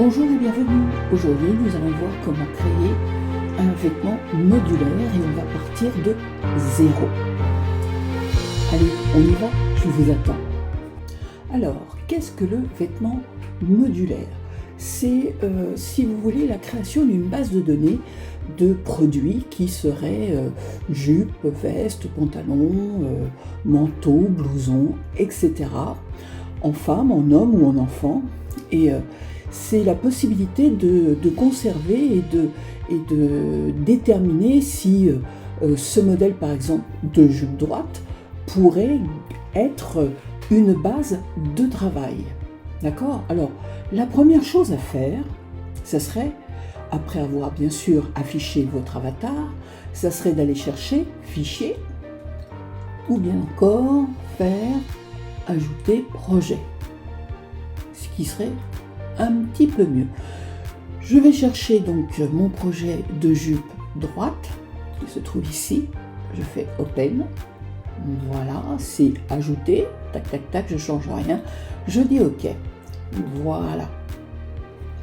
Bonjour et bienvenue. Aujourd'hui, nous allons voir comment créer un vêtement modulaire et on va partir de zéro. Allez, on y va, je vous attends. Alors, qu'est-ce que le vêtement modulaire? C'est, si vous voulez, la création d'une base de données de produits qui seraient jupes, vestes, pantalons, manteaux, blousons, etc. en femme, en homme ou en enfant. Et c'est la possibilité de conserver et de déterminer si ce modèle, par exemple, de jupe droite, pourrait être une base de travail. D'accord? Alors, la première chose à faire, ça serait, après avoir bien sûr affiché votre avatar, ça serait d'aller chercher Fichier, ou bien encore faire Ajouter projet, ce qui serait un petit peu mieux. Je vais chercher donc mon projet de jupe droite, qui se trouve ici. Je fais Open. Voilà, c'est ajouter. Tac, tac, tac, je ne change rien. Je dis OK. Voilà.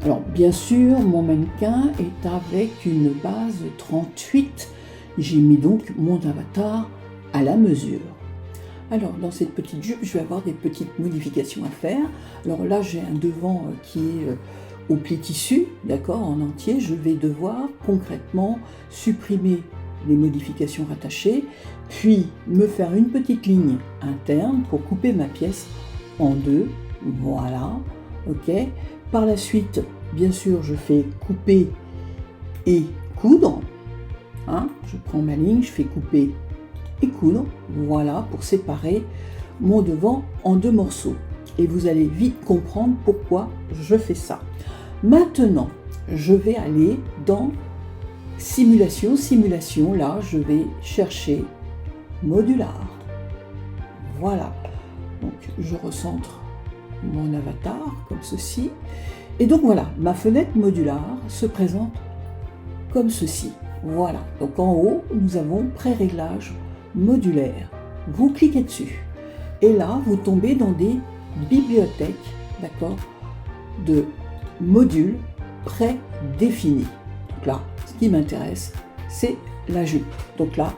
Alors, bien sûr, mon mannequin est avec une base 38. J'ai mis donc mon avatar à la mesure. Alors, dans cette petite jupe, je vais avoir des petites modifications à faire. Alors là, j'ai un devant qui est au pli tissu, d'accord, en entier. Je vais devoir concrètement supprimer les modifications rattachées, puis me faire une petite ligne interne pour couper ma pièce en deux. Voilà, ok. Par la suite, bien sûr, je fais couper et coudre. Hein, je prends ma ligne, je fais couper et coudre, voilà, pour séparer mon devant en deux morceaux. Et vous allez vite comprendre pourquoi je fais ça. Maintenant, je vais aller dans simulation. Là, je vais chercher modular. Voilà. Donc, je recentre mon avatar comme ceci. Et donc, voilà, ma fenêtre modular se présente comme ceci. Voilà. Donc, en haut, nous avons pré-réglage modulaire. Vous cliquez dessus. Et là, vous tombez dans des bibliothèques, d'accord, de modules prédéfinis. Donc là, ce qui m'intéresse, c'est la jupe. Donc là,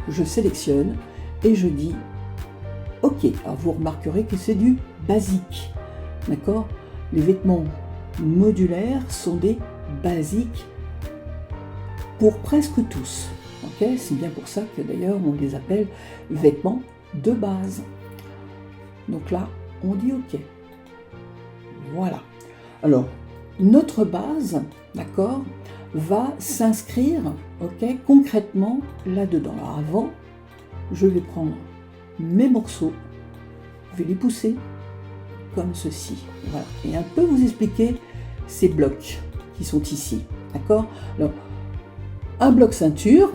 je sélectionne et je dis OK. Alors vous remarquerez que c'est du basique, d'accord. Les vêtements modulaires sont des basiques pour presque tous. Okay, c'est bien pour ça que d'ailleurs on les appelle vêtements de base. Donc là, on dit OK. Voilà. Alors, notre base, d'accord, va s'inscrire, OK, concrètement là-dedans. Alors avant, je vais prendre mes morceaux, je vais les pousser comme ceci. Voilà. Et un peu vous expliquer ces blocs qui sont ici. D'accord? Alors, un bloc ceinture,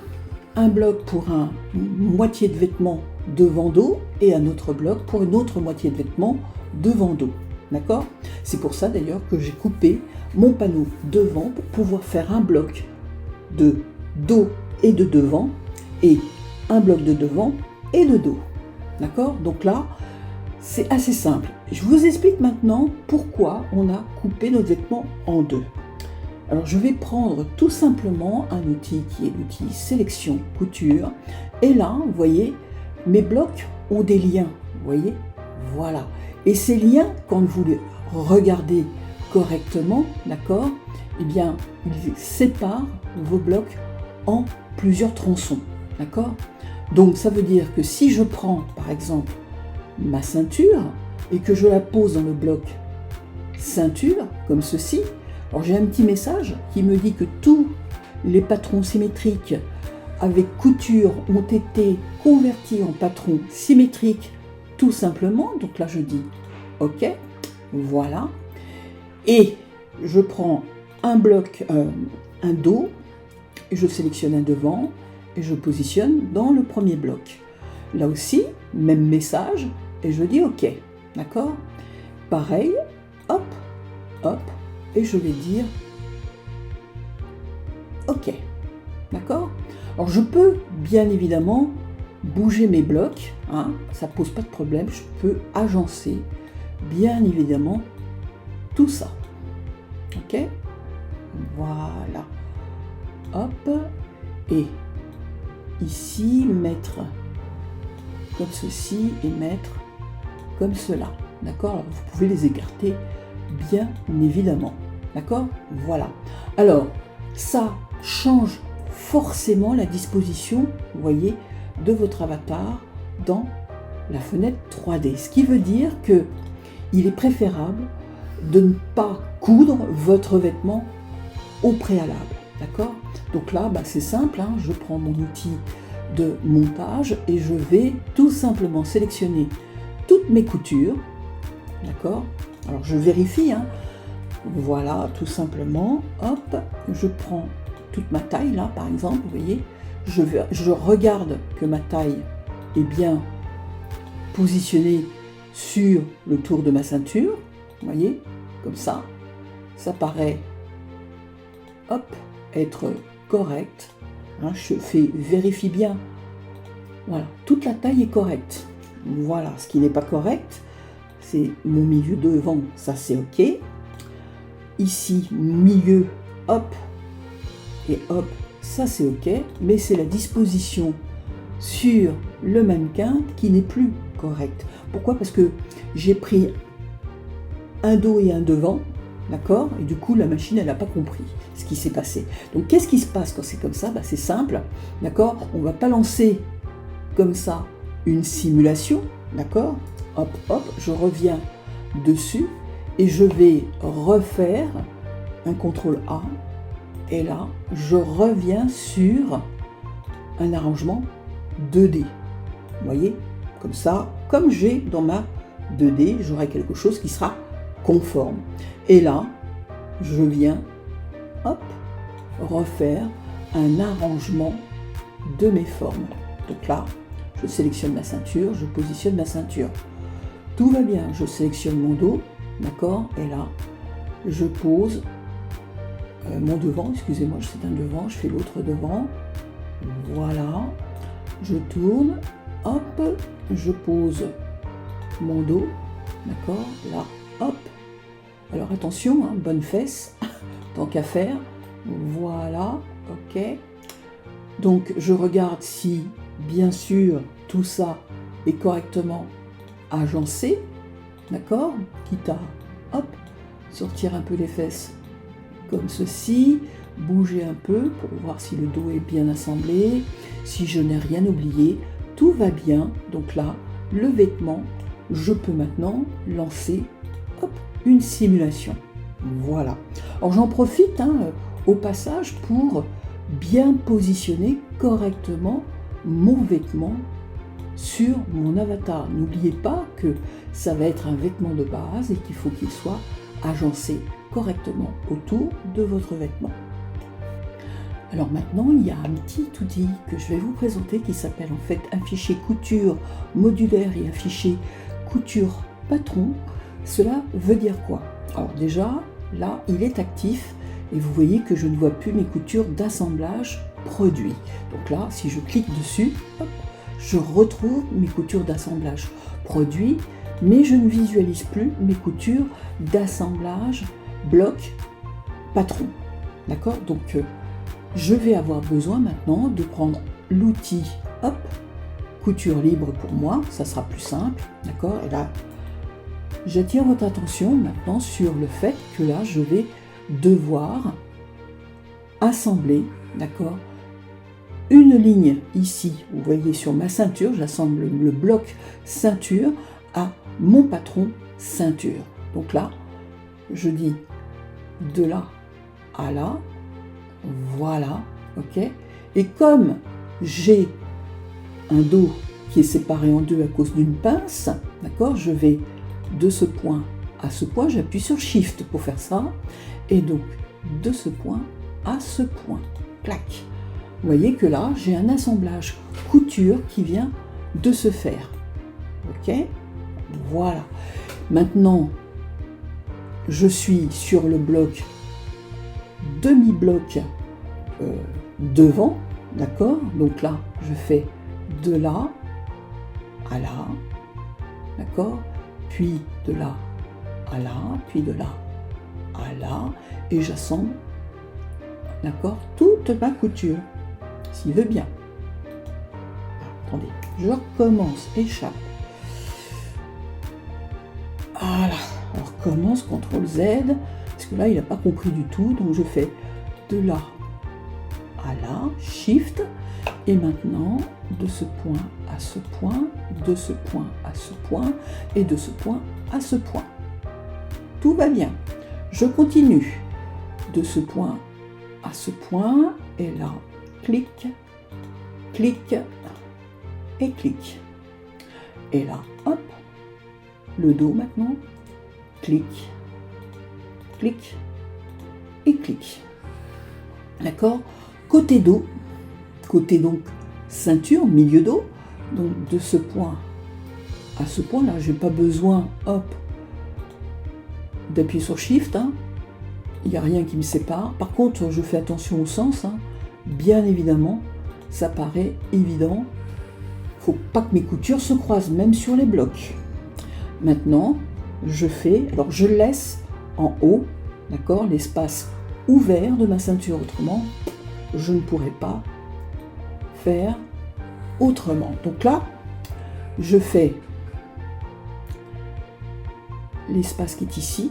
un bloc pour une moitié de vêtement devant dos et un autre bloc pour une autre moitié de vêtement devant dos. D'accord? C'est pour ça d'ailleurs que j'ai coupé mon panneau devant pour pouvoir faire un bloc de dos et de devant et un bloc de devant et de dos. D'accord? Donc là, c'est assez simple. Je vous explique maintenant pourquoi on a coupé nos vêtements en deux. Alors je vais prendre tout simplement un outil qui est l'outil sélection couture et là vous voyez mes blocs ont des liens, vous voyez, voilà, et ces liens quand vous les regardez correctement, d'accord, eh bien ils séparent vos blocs en plusieurs tronçons, d'accord. Donc ça veut dire que si je prends par exemple ma ceinture et que je la pose dans le bloc ceinture comme ceci. Alors j'ai un petit message qui me dit que tous les patrons symétriques avec couture ont été convertis en patrons symétriques tout simplement. Donc là je dis OK, voilà. Et je prends un bloc, un dos, et je sélectionne un devant et je positionne dans le premier bloc. Là aussi, même message et je dis OK, d'accord. Pareil, hop, hop. Et je vais dire OK, d'accord. Alors je peux bien évidemment bouger mes blocs, hein, ça pose pas de problème, je peux agencer bien évidemment tout ça. ok? Voilà. Hop. Et ici, mettre comme ceci et mettre comme cela. D'accord? Alors, vous pouvez les écarter, bien évidemment. D'accord? Voilà. Alors, ça change forcément la disposition, vous voyez, de votre avatar dans la fenêtre 3D. Ce qui veut dire que il est préférable de ne pas coudre votre vêtement au préalable. D'accord? Donc là, c'est simple, hein, je prends mon outil de montage et je vais tout simplement sélectionner toutes mes coutures. D'accord? Alors je vérifie, hein. Voilà, tout simplement, hop, je prends toute ma taille là, par exemple, vous voyez, je regarde que ma taille est bien positionnée sur le tour de ma ceinture, vous voyez, comme ça paraît, hop, être correct, hein, je vérifie bien, voilà, toute la taille est correcte, voilà, ce qui n'est pas correct, c'est mon milieu devant, ça c'est ok, ici, milieu, hop, et hop, ça c'est ok, mais c'est la disposition sur le mannequin qui n'est plus correcte. Pourquoi? Parce que j'ai pris un dos et un devant, d'accord? Et du coup, la machine, elle n'a pas compris ce qui s'est passé. Donc, qu'est-ce qui se passe quand c'est comme ça? C'est simple, d'accord? On ne va pas lancer comme ça une simulation, d'accord? Hop, hop, je reviens dessus et je vais refaire un CTRL A et là, je reviens sur un arrangement 2D. Vous voyez? Comme ça, comme j'ai dans ma 2D, j'aurai quelque chose qui sera conforme. Et là, je viens, hop, refaire un arrangement de mes formes. Donc là, je sélectionne ma ceinture, je positionne ma ceinture. Tout va bien, je sélectionne mon dos, d'accord? Et là, je pose mon devant, excusez-moi, c'est un devant, je fais l'autre devant. Voilà, je tourne, hop, je pose mon dos, d'accord? Là, hop. Alors attention, hein, bonne fesse, tant qu'à faire. Voilà, ok. Donc je regarde si, bien sûr, tout ça est correctement agencé, d'accord? Quitte à, hop, sortir un peu les fesses comme ceci, bouger un peu pour voir si le dos est bien assemblé, si je n'ai rien oublié, tout va bien. Donc là, le vêtement, je peux maintenant lancer, hop, une simulation. Voilà. Alors j'en profite au passage pour bien positionner correctement mon vêtement sur mon avatar. N'oubliez pas que ça va être un vêtement de base et qu'il faut qu'il soit agencé correctement autour de votre vêtement. Alors maintenant, il y a un petit outil que je vais vous présenter qui s'appelle en fait un fichier couture modulaire et un fichier couture patron. Cela veut dire quoi? Alors déjà, là, il est actif et vous voyez que je ne vois plus mes coutures d'assemblage produit. Donc là, si je clique dessus, hop, je retrouve mes coutures d'assemblage produit, mais je ne visualise plus mes coutures d'assemblage bloc patron. D'accord? Donc, je vais avoir besoin maintenant de prendre l'outil, hop, couture libre pour moi, ça sera plus simple, d'accord? Et là, j'attire votre attention maintenant sur le fait que là, je vais devoir assembler, d'accord, une ligne ici, vous voyez sur ma ceinture, j'assemble le bloc ceinture à mon patron ceinture. Donc là, je dis de là à là, voilà, ok. Et comme j'ai un dos qui est séparé en deux à cause d'une pince, d'accord, je vais de ce point à ce point, j'appuie sur Shift pour faire ça, et donc de ce point à ce point, clac. Vous voyez que là, j'ai un assemblage couture qui vient de se faire, ok. Voilà. Maintenant, je suis sur le bloc demi-bloc devant, d'accord? Donc là, je fais de là à là, d'accord? Puis de là à là, puis de là à là, et j'assemble, d'accord, toute ma couture, s'il veut bien. Attendez, je recommence, échappe. Voilà, alors recommence, CTRL Z, parce que là, il n'a pas compris du tout, donc je fais de là à là, Shift, et maintenant, de ce point à ce point, de ce point à ce point, et de ce point à ce point. Tout va bien. Je continue de ce point à ce point, et là, clic, clic, et clic. Et là, hop, le dos maintenant, clic, clic, et clic. D'accord? Côté dos, côté donc ceinture, milieu dos, donc de ce point à ce point là, j'ai pas besoin, hop, d'appuyer sur Shift, hein. Il n'y a rien qui me sépare. Par contre, je fais attention au sens, hein. Bien évidemment, ça paraît évident. Faut pas que mes coutures se croisent, même sur les blocs. Maintenant, je fais, alors je laisse en haut, d'accord, l'espace ouvert de ma ceinture, autrement, je ne pourrais pas faire autrement. Donc là, je fais l'espace qui est ici,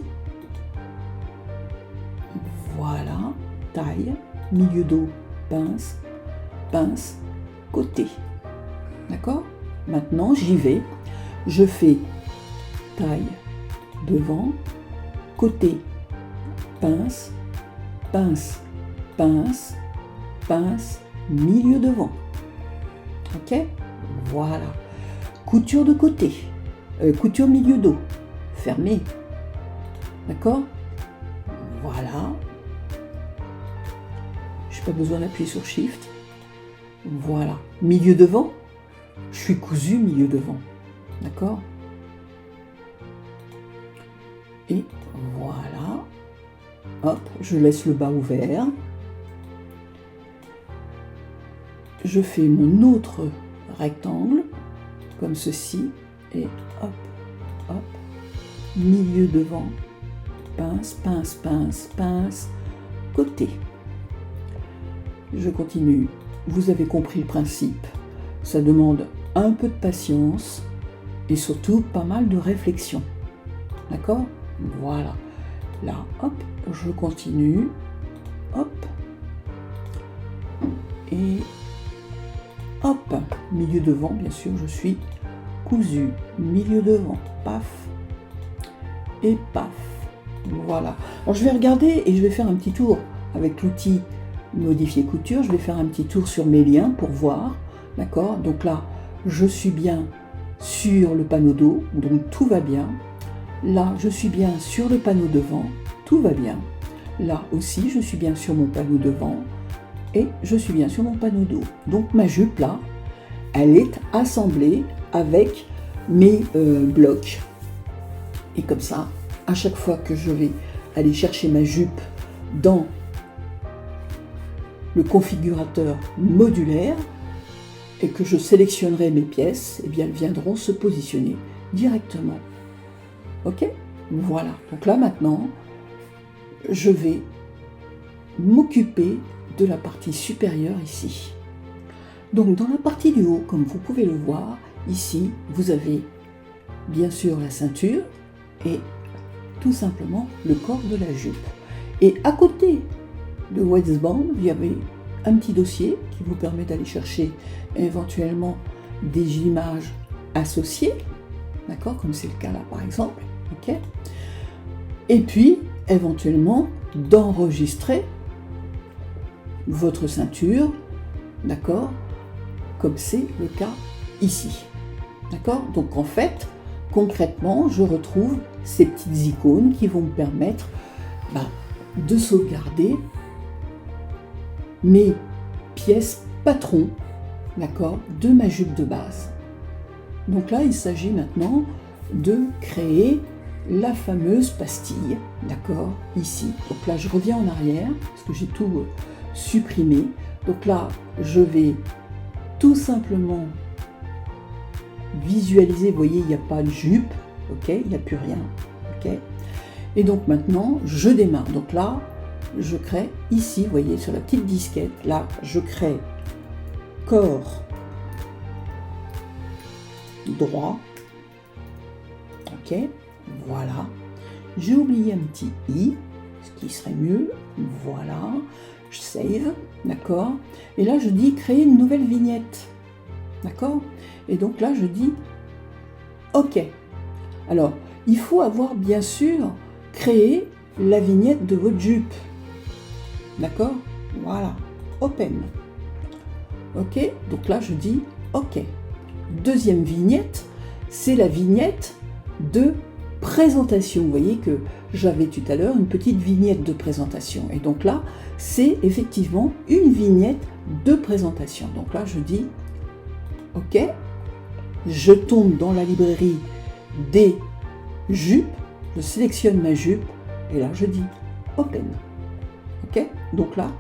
voilà, taille, milieu dos, pince, pince, côté, d'accord? Maintenant, j'y vais, je fais taille, devant, côté, pince, pince, pince, pince, milieu devant. Ok? Voilà. Couture de côté. Couture milieu dos. Fermée. D'accord? Voilà. Je n'ai pas besoin d'appuyer sur Shift. Voilà. Milieu devant. Je suis cousu milieu devant. D'accord? Et voilà. Hop, je laisse le bas ouvert. Je fais mon autre rectangle, comme ceci, et hop, hop, milieu devant, pince, pince, pince, pince, côté. Je continue. Vous avez compris le principe. Ça demande un peu de patience et surtout pas mal de réflexion. D'accord? Voilà. Là, hop, je continue. Hop. Et hop, milieu devant, bien sûr, je suis cousu. Milieu devant, paf. Et paf. Voilà. Alors, je vais regarder et je vais faire un petit tour avec l'outil modifier couture. Je vais faire un petit tour sur mes liens pour voir. D'accord? Donc là, je suis bien sur le panneau dos, donc tout va bien. Là, je suis bien sur le panneau devant, tout va bien. Là aussi, je suis bien sur mon panneau devant et je suis bien sur mon panneau dos. Donc ma jupe là, elle est assemblée avec mes blocs. Et comme ça, à chaque fois que je vais aller chercher ma jupe dans le configurateur modulaire et que je sélectionnerai mes pièces, eh bien elles viendront se positionner directement. Ok? Voilà. Donc là maintenant, je vais m'occuper de la partie supérieure ici. Donc dans la partie du haut, comme vous pouvez le voir, ici, vous avez bien sûr la ceinture et tout simplement le corps de la jupe. Et à côté de waistband, il y avait un petit dossier qui vous permet d'aller chercher éventuellement des images associées, d'accord, comme c'est le cas là par exemple, ok. Et puis éventuellement d'enregistrer votre ceinture, d'accord, comme c'est le cas ici, d'accord. Donc en fait, concrètement, je retrouve ces petites icônes qui vont me permettre de sauvegarder mes pièces patrons, d'accord, de ma jupe de base. Donc là, il s'agit maintenant de créer la fameuse pastille, d'accord, ici. Donc là, je reviens en arrière, parce que j'ai tout supprimé. Donc là, je vais tout simplement visualiser, vous voyez, il n'y a pas de jupe, ok, il n'y a plus rien, ok. Et donc maintenant, je démarre. Donc là, je crée ici, vous voyez, sur la petite disquette, là, je crée corps droit. Ok, voilà. J'ai oublié un petit i, ce qui serait mieux. Voilà, je save, d'accord. Et là, je dis créer une nouvelle vignette, d'accord. Et donc là, je dis OK. Alors, il faut avoir bien sûr créé la vignette de votre jupe, d'accord. Voilà, open. OK, donc là, je dis OK. Deuxième vignette, c'est la vignette de présentation. Vous voyez que j'avais tout à l'heure une petite vignette de présentation. Et donc là, c'est effectivement une vignette de présentation. Donc là, je dis OK. Je tombe dans la librairie des jupes. Je sélectionne ma jupe. Et là, je dis Open. OK. Donc là,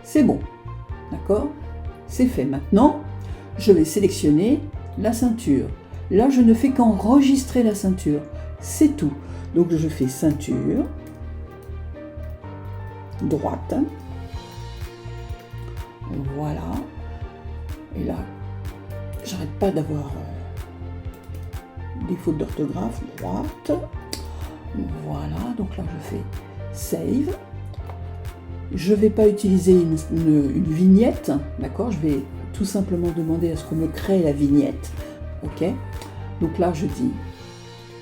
c'est bon. D'accord? C'est fait. Maintenant, je vais sélectionner la ceinture. Là, je ne fais qu'enregistrer la ceinture. C'est tout. Donc, je fais ceinture, droite. Voilà. Et là, j'arrête pas d'avoir des fautes d'orthographe. Droite. Voilà. Donc là, je fais save. Je ne vais pas utiliser une vignette. D'accord? Je vais tout simplement demander à ce qu'on me crée la vignette. OK? Donc là, je dis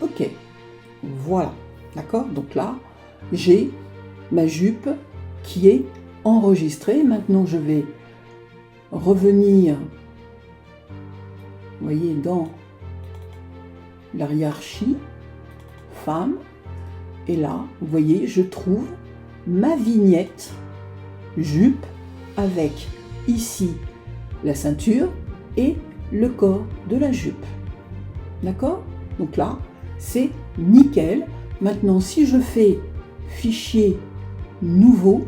OK. Voilà. D'accord? Donc là, j'ai ma jupe qui est enregistrée. Maintenant, je vais revenir, vous voyez, dans la hiérarchie, femme. Et là, vous voyez, je trouve ma vignette jupe avec ici la ceinture et le corps de la jupe. D'accord? Donc là, c'est nickel. Maintenant, si je fais fichier nouveau,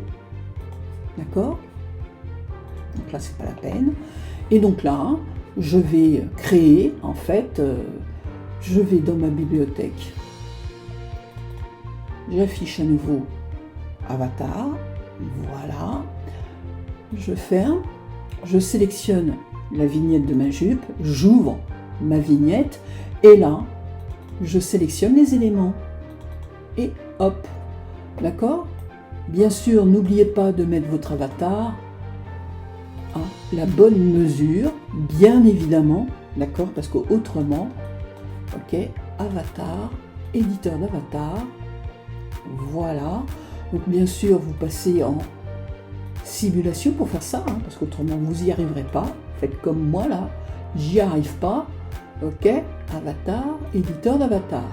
d'accord? Donc là, c'est pas la peine. Et donc là, je vais créer, en fait, je vais dans ma bibliothèque, j'affiche à nouveau avatar, voilà, je ferme, je sélectionne la vignette de ma jupe, j'ouvre ma vignette et là, je sélectionne les éléments et hop, d'accord? Bien sûr, n'oubliez pas de mettre votre avatar à la bonne mesure, bien évidemment, d'accord? Parce qu'autrement, ok, avatar, éditeur d'avatar, voilà. Donc bien sûr, vous passez en simulation pour faire ça, hein, parce qu'autrement vous n'y arriverez pas. Faites comme moi là, j'y arrive pas. Ok, avatar, éditeur d'avatar.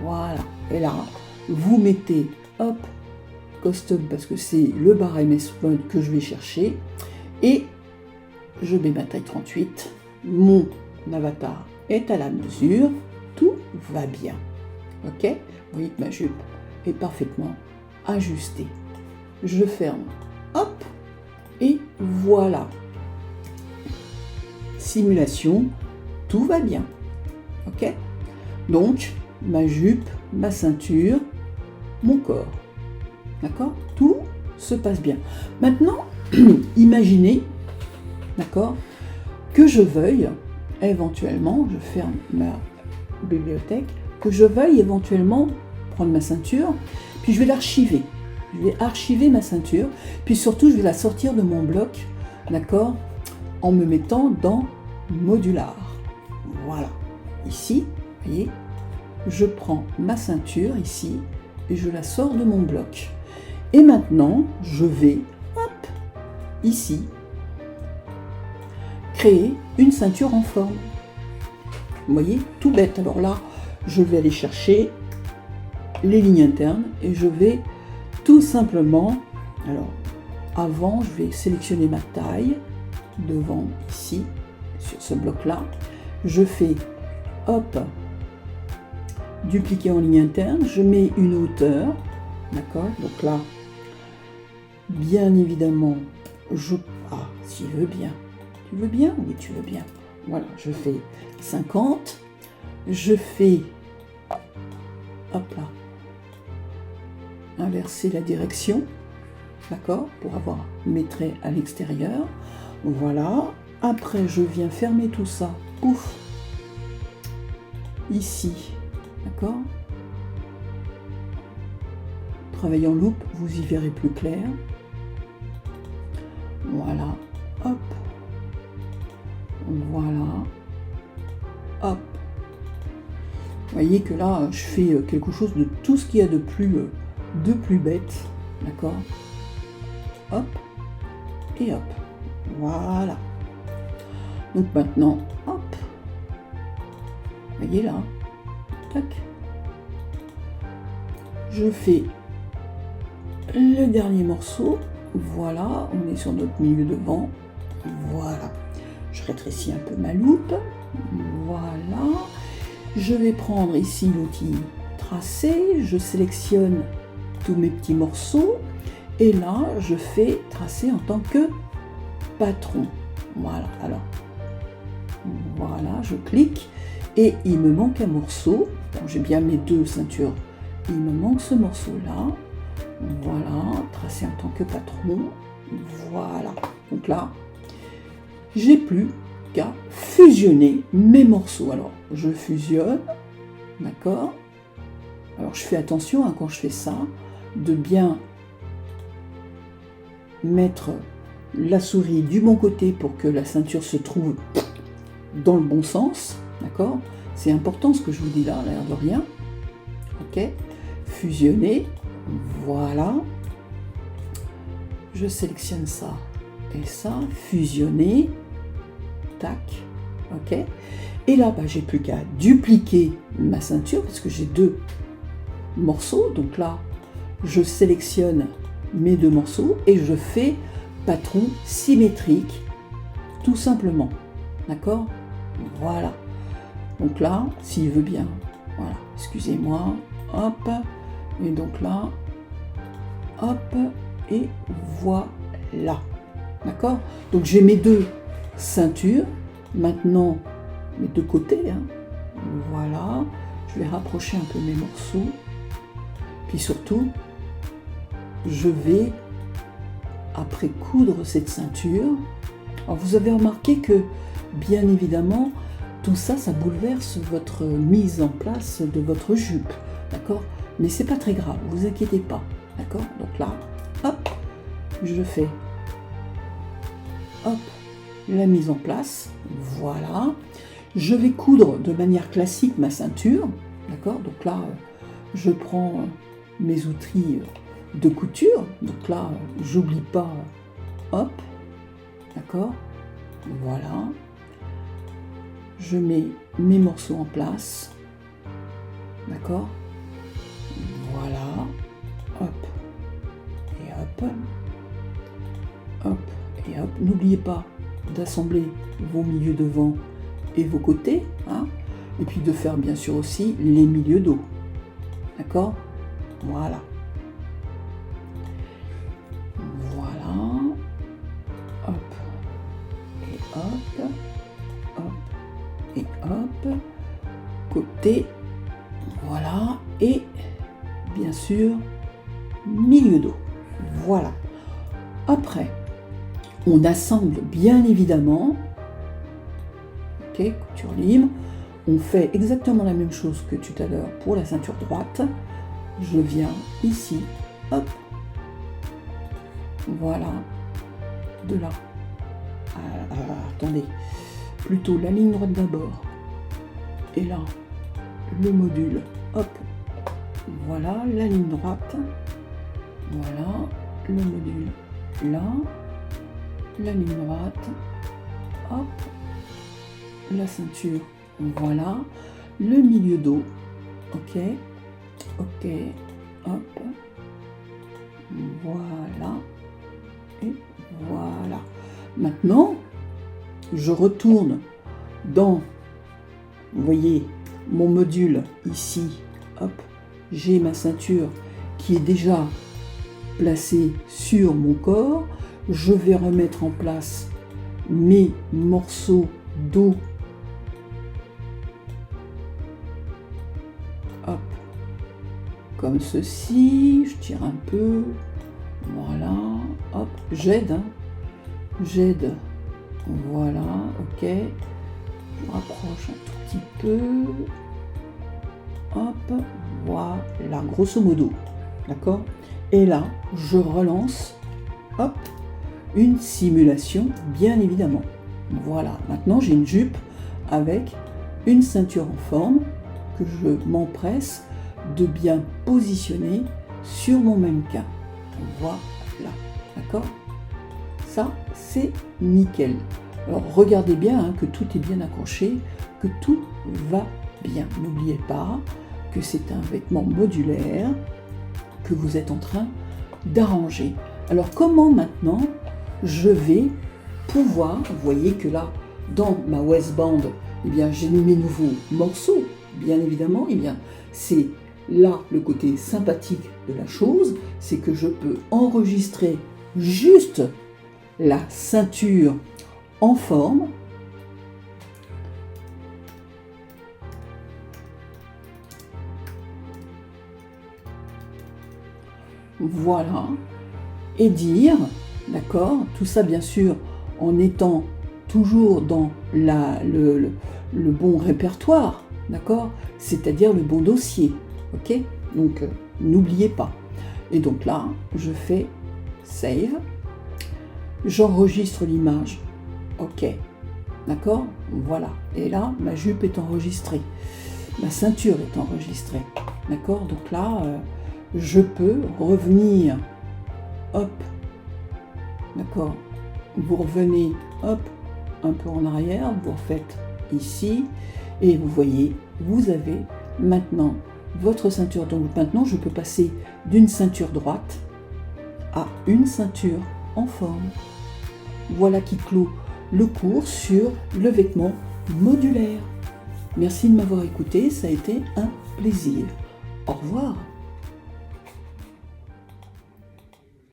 Voilà. Et là, vous mettez, hop, custom, parce que c'est le barre MS Mode que je vais chercher. Et je mets ma taille 38. Mon avatar est à la mesure. Tout va bien. Ok, vous voyez que ma jupe est parfaitement ajustée. Je ferme, hop, et voilà. Simulation, tout va bien. Ok? Donc, ma jupe, ma ceinture, mon corps. D'accord? Tout se passe bien. Maintenant, imaginez, d'accord, que je veuille éventuellement, je ferme ma bibliothèque, que je veuille éventuellement prendre ma ceinture, puis je vais l'archiver. Je vais archiver ma ceinture, puis surtout je vais la sortir de mon bloc, d'accord, en me mettant dans modular. Voilà. Ici, vous voyez, je prends ma ceinture ici et je la sors de mon bloc. Et maintenant, je vais, hop, ici, créer une ceinture en forme. Vous voyez, tout bête. Alors là, je vais aller chercher les lignes internes et je vais tout simplement, alors avant je vais sélectionner ma taille devant ici sur ce bloc là, je fais hop, dupliquer en ligne interne, je mets une hauteur, d'accord, donc là bien évidemment s'il veut bien, tu veux bien, oui tu veux bien, voilà, je fais 50, je fais hop là inverser la direction, d'accord, pour avoir mes traits à l'extérieur. Voilà. Après, je viens fermer tout ça, ouf, ici, d'accord. Travailler en loupe, vous y verrez plus clair. Voilà, hop, voilà, hop. Vous voyez que là, je fais quelque chose de tout ce qu'il y a de plus bête, d'accord. Hop, et hop, voilà. Donc maintenant, hop, vous voyez là, tac, je fais le dernier morceau, voilà, on est sur notre milieu de vent, voilà, je rétrécis un peu ma loupe, voilà, je vais prendre ici l'outil tracer, je sélectionne tous mes petits morceaux, et là, je fais tracer en tant que patron, voilà, alors, voilà, je clique, et il me manque un morceau, bon, j'ai bien mes deux ceintures, il me manque ce morceau-là, voilà, tracé en tant que patron, voilà. Donc là, j'ai plus qu'à fusionner mes morceaux. Alors, je fusionne, d'accord. Alors, je fais attention hein, quand je fais ça, de bien mettre la souris du bon côté pour que la ceinture se trouve dans le bon sens, d'accord. C'est important ce que je vous dis là, l'air de rien. Ok, fusionner. Voilà, je sélectionne ça et ça, fusionner, tac, ok. Et là, j'ai plus qu'à dupliquer ma ceinture parce que j'ai deux morceaux. Donc là, je sélectionne mes deux morceaux et je fais patron symétrique, tout simplement, d'accord. Voilà. Donc là, s'il veut bien, voilà, excusez-moi, hop. Et donc là, hop, et voilà. D'accord. Donc j'ai mes deux ceintures. Maintenant, mes deux côtés. Hein. Voilà. Je vais rapprocher un peu mes morceaux. Puis surtout, je vais, après coudre cette ceinture. Alors vous avez remarqué que, bien évidemment, tout ça, ça bouleverse votre mise en place de votre jupe. D'accord. Mais c'est pas très grave, vous inquiétez pas, d'accord. Donc là, hop, je fais, hop, la mise en place, voilà. Je vais coudre de manière classique ma ceinture, d'accord. Donc là, je prends mes outils de couture, donc là, j'oublie pas, hop, d'accord, voilà. Je mets mes morceaux en place, d'accord. Voilà, hop, et hop, hop, et hop. N'oubliez pas d'assembler vos milieux de vent et vos côtés, hein, et puis de faire bien sûr aussi les milieux d'eau, d'accord. Voilà. Voilà, hop, et hop, hop, et hop, côté, voilà, et bien sûr, milieu d'eau. Voilà. Après, on assemble bien évidemment. Ok, couture libre. On fait exactement la même chose que tout à l'heure pour la ceinture droite. Je viens ici, hop. Voilà. De là. Attendez. Plutôt la ligne droite d'abord. Et là, le module. Hop. Voilà, la ligne droite, voilà, le module là, la ligne droite, hop, la ceinture, voilà, le milieu d'eau, ok, ok, hop, voilà, et voilà. Maintenant, je retourne dans, vous voyez, mon module ici, hop, j'ai ma ceinture qui est déjà placée sur mon corps. Je vais remettre en place mes morceaux d'eau. Hop. comme ceci, je tire un peu, voilà, hop, j'aide, hein. J'aide, voilà, ok, je rapproche un tout petit peu, hop, voilà, grosso modo, d'accord? Et là, je relance, hop, une simulation, bien évidemment. Voilà, maintenant j'ai une jupe avec une ceinture en forme que je m'empresse de bien positionner sur mon mannequin. Voilà, d'accord? Ça, c'est nickel. Alors regardez bien hein, que tout est bien accroché, que tout va bien. N'oubliez pas que c'est un vêtement modulaire que vous êtes en train d'arranger. Alors comment maintenant je vais pouvoir, vous voyez que là, dans ma waistband, eh bien, j'ai mis mes nouveaux morceaux, bien évidemment, eh bien, c'est là le côté sympathique de la chose, c'est que je peux enregistrer juste la ceinture en forme. Voilà. Et dire, d'accord, tout ça bien sûr en étant toujours dans le bon répertoire, d'accord, c'est-à-dire le bon dossier, ok, donc n'oubliez pas. Et donc là, je fais Save, j'enregistre l'image, ok, d'accord, voilà, et là, ma jupe est enregistrée, ma ceinture est enregistrée, d'accord, donc là, je peux revenir, hop, d'accord, vous revenez, hop, un peu en arrière, vous refaites ici, et vous voyez, vous avez maintenant votre ceinture. Donc maintenant, je peux passer d'une ceinture droite à une ceinture en forme. Voilà qui clôt le cours sur le vêtement modulaire. Merci de m'avoir écouté, ça a été un plaisir. Au revoir.